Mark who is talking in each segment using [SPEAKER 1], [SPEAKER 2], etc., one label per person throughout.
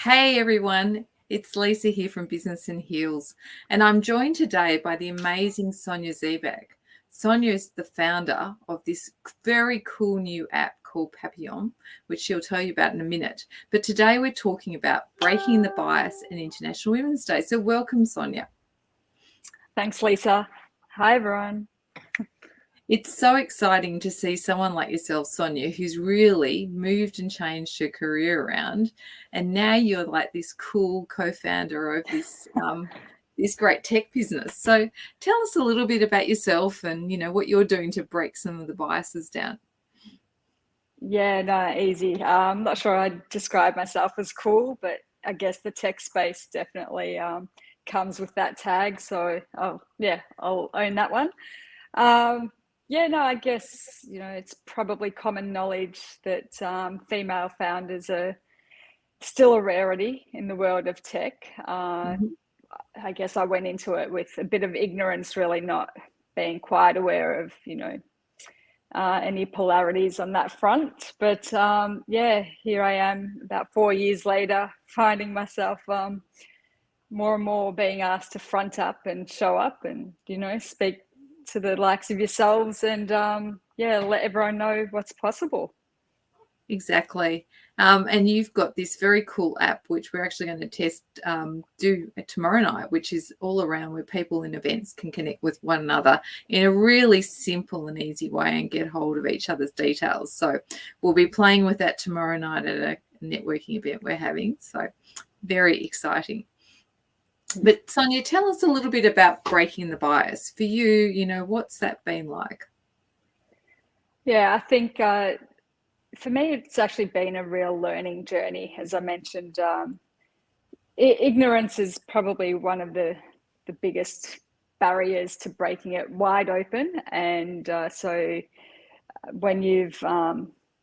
[SPEAKER 1] Hey everyone, it's Lisa here from Business and Heels, and I'm joined today by the amazing Sonia Zeibeck. Sonia is the founder of this very cool new app called Pappyon, which she'll tell you about in a minute. But today we're talking about breaking the bias and International Women's Day. So welcome, Sonia.
[SPEAKER 2] Thanks, Lisa. Hi, everyone.
[SPEAKER 1] It's so exciting to see someone like yourself, Sonia, who's really moved and changed her career around, and now you're like this cool co-founder of this great tech business. So tell us a little bit about yourself and what you're doing to break some of the biases down.
[SPEAKER 2] Yeah, no, easy. I'm not sure I'd describe myself as cool, but I guess the tech space definitely comes with that tag. So, yeah, I'll own that one. Yeah, no, I guess, it's probably common knowledge that female founders are still a rarity in the world of tech. I guess I went into it with a bit of ignorance, really not being quite aware of, any polarities on that front. But yeah, here I am about 4 years later, finding myself more and more being asked to front up and show up and, speak to the likes of yourselves and yeah, let everyone know what's possible.
[SPEAKER 1] Exactly. And you've got this very cool app, which we're actually going to test do tomorrow night, which is all around where people in events can connect with one another in a really simple and easy way and get hold of each other's details. So we'll be playing with that tomorrow night at a networking event we're having. So very exciting. But Sonia, tell us a little bit about breaking the bias. For you, what's that been like?
[SPEAKER 2] Yeah, I think for me, it's actually been a real learning journey. As I mentioned, ignorance is probably one of the biggest barriers to breaking it wide open. And so when you've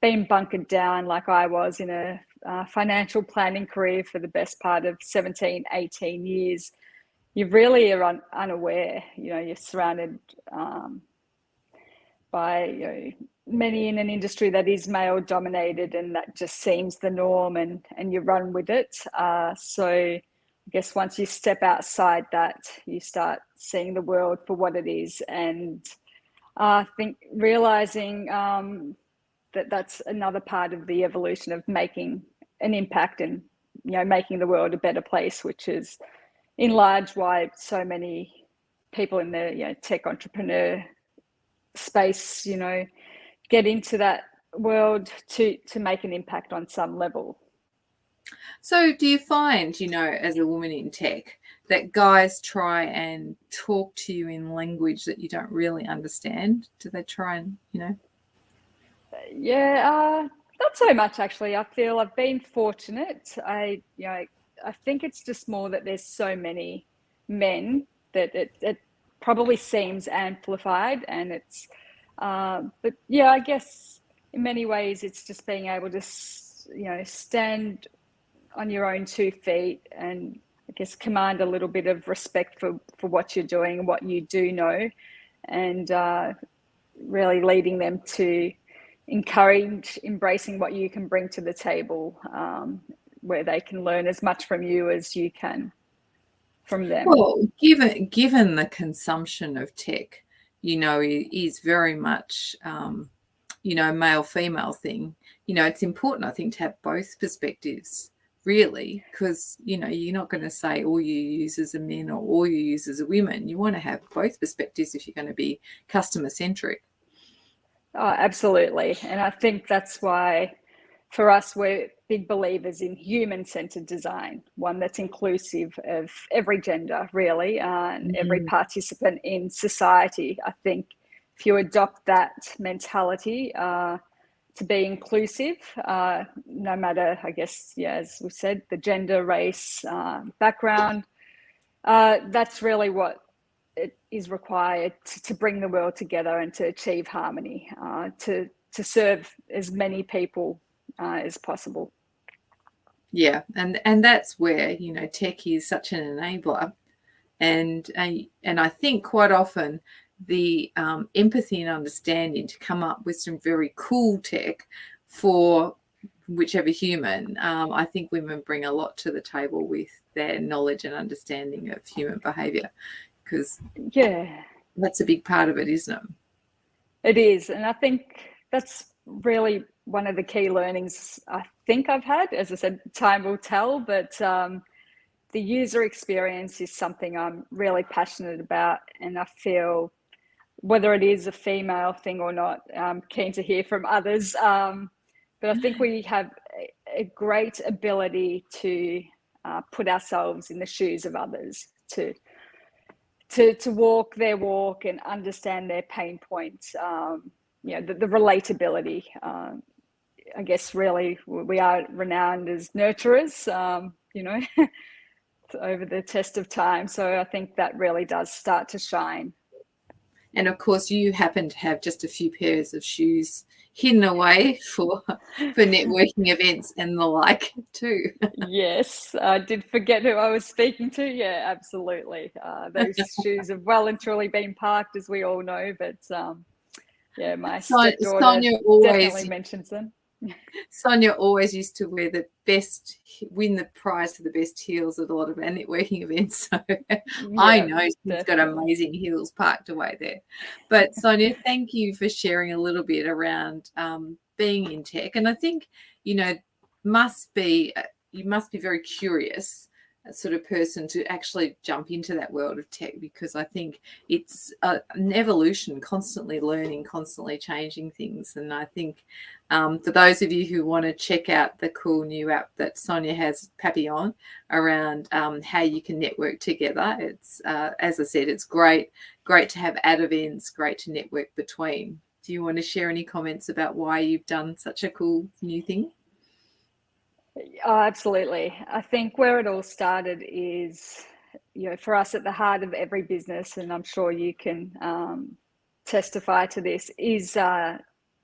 [SPEAKER 2] been bunkered down like I was in a financial planning career for the best part of 17, 18 years, you really are unaware. You're surrounded by many in an industry that is male dominated, and that just seems the norm, and you run with it. So I guess once you step outside that, you start seeing the world for what it is, and I think realizing that that's another part of the evolution of making an impact and making the world a better place, which is in large why so many people in the tech entrepreneur space get into that world to make an impact on some level.
[SPEAKER 1] So do you find, as a woman in tech, that guys try and talk to you in language that you don't really understand? Do they try and?
[SPEAKER 2] Yeah, not so much actually. I feel I've been fortunate. I think it's just more that there's so many men that it probably seems amplified, and it's but yeah, I guess in many ways it's just being able to stand on your own 2 feet and I guess command a little bit of respect for what you're doing and what you do know, and really leading them to encourage embracing what you can bring to the table, where they can learn as much from you as you can from them.
[SPEAKER 1] Well, given the consumption of tech, is very much male female thing. It's important, I think, to have both perspectives, really, because you're not going to say all you users are men or all you users are women. You want to have both perspectives if you're going to be customer centric.
[SPEAKER 2] Oh, absolutely. And I think that's why for us, we're big believers in human-centered design, one that's inclusive of every gender, really, and every participant in society. I think if you adopt that mentality to be inclusive, no matter, I guess, yeah, as we said, the gender, race, background, that's really what it is required to bring the world together and to achieve harmony, to serve as many people as possible.
[SPEAKER 1] Yeah, and that's where tech is such an enabler, and I think quite often the empathy and understanding to come up with some very cool tech for whichever human. I think women bring a lot to the table with their knowledge and understanding of human behaviour, because that's a big part of it, isn't it?
[SPEAKER 2] It is. And I think that's really one of the key learnings I think I've had. As I said, time will tell, but the user experience is something I'm really passionate about. And I feel, whether it is a female thing or not, I'm keen to hear from others. But I think we have a great ability to put ourselves in the shoes of others, to walk their walk and understand their pain points. The relatability. I guess really we are renowned as nurturers, over the test of time. So I think that really does start to shine.
[SPEAKER 1] And of course, you happen to have just a few pairs of shoes hidden away for networking events and the like too.
[SPEAKER 2] Yes, I did forget who I was speaking to. Yeah, absolutely. Those shoes have well and truly been parked, as we all know. But my stepdaughter definitely mentions them.
[SPEAKER 1] Sonia always used to win the prize for the best heels at a lot of our networking events. So I know she's got amazing heels parked away there. But Sonia, thank you for sharing a little bit around being in tech. And I think, you must be very curious sort of person to actually jump into that world of tech, because I think it's an evolution, constantly learning, constantly changing things. And I think for those of you who want to check out the cool new app that Sonia has, Pappyon, around how you can network together, it's as I said, it's great to have ad events, great to network between. Do you want to share any comments about why you've done such a cool new thing?
[SPEAKER 2] Oh, absolutely. I think where it all started is, for us at the heart of every business, and I'm sure you can testify to this, is the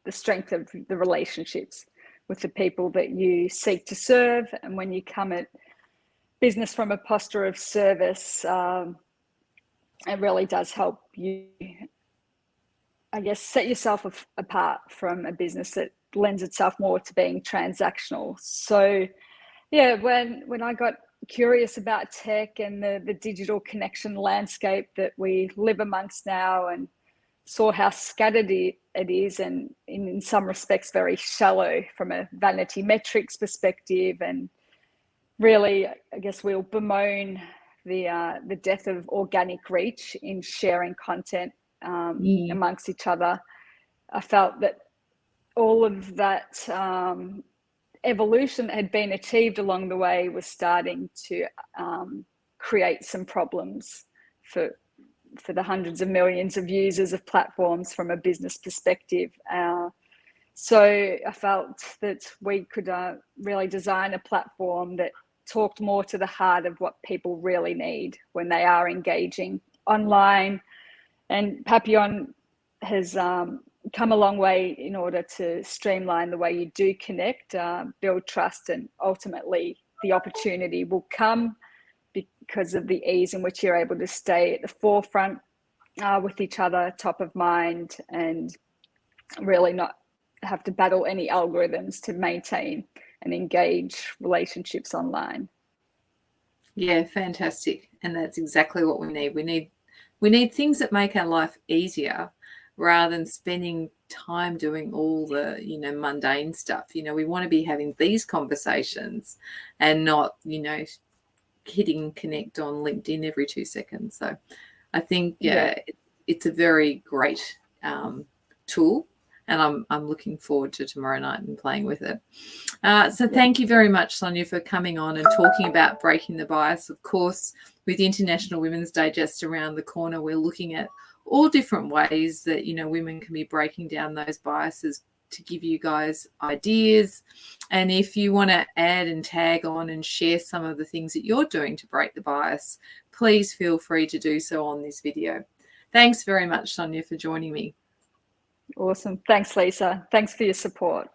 [SPEAKER 2] strength of the relationships with the people that you seek to serve. And when you come at business from a posture of service, it really does help you, I guess, set yourself apart from a business that lends itself more to being transactional. So when I got curious about tech and the digital connection landscape that we live amongst now, and saw how scattered it is, and in some respects very shallow from a vanity metrics perspective, and really, I guess, we'll bemoan the death of organic reach in sharing content amongst each other. I felt that all of that evolution that had been achieved along the way was starting to create some problems for the hundreds of millions of users of platforms from a business perspective. So I felt that we could really design a platform that talked more to the heart of what people really need when they are engaging online. And Pappyon has come a long way in order to streamline the way you do connect, build trust, and ultimately the opportunity will come because of the ease in which you're able to stay at the forefront with each other, top of mind, and really not have to battle any algorithms to maintain and engage relationships online.
[SPEAKER 1] Yeah, fantastic. And that's exactly what we need. We need things that make our life easier, rather than spending time doing all the, mundane stuff. We want to be having these conversations and not, hitting connect on LinkedIn every 2 seconds. So I think, it's a very great tool, and I'm looking forward to tomorrow night and playing with it. So thank you very much, Sonia, for coming on and talking about breaking the bias. Of course, with International Women's Day just around the corner, we're looking at all different ways that, women can be breaking down those biases, to give you guys ideas. And if you want to add and tag on and share some of the things that you're doing to break the bias, please feel free to do so on this video. Thanks very much, Sonia, for joining me.
[SPEAKER 2] Awesome. Thanks, Lisa. Thanks for your support.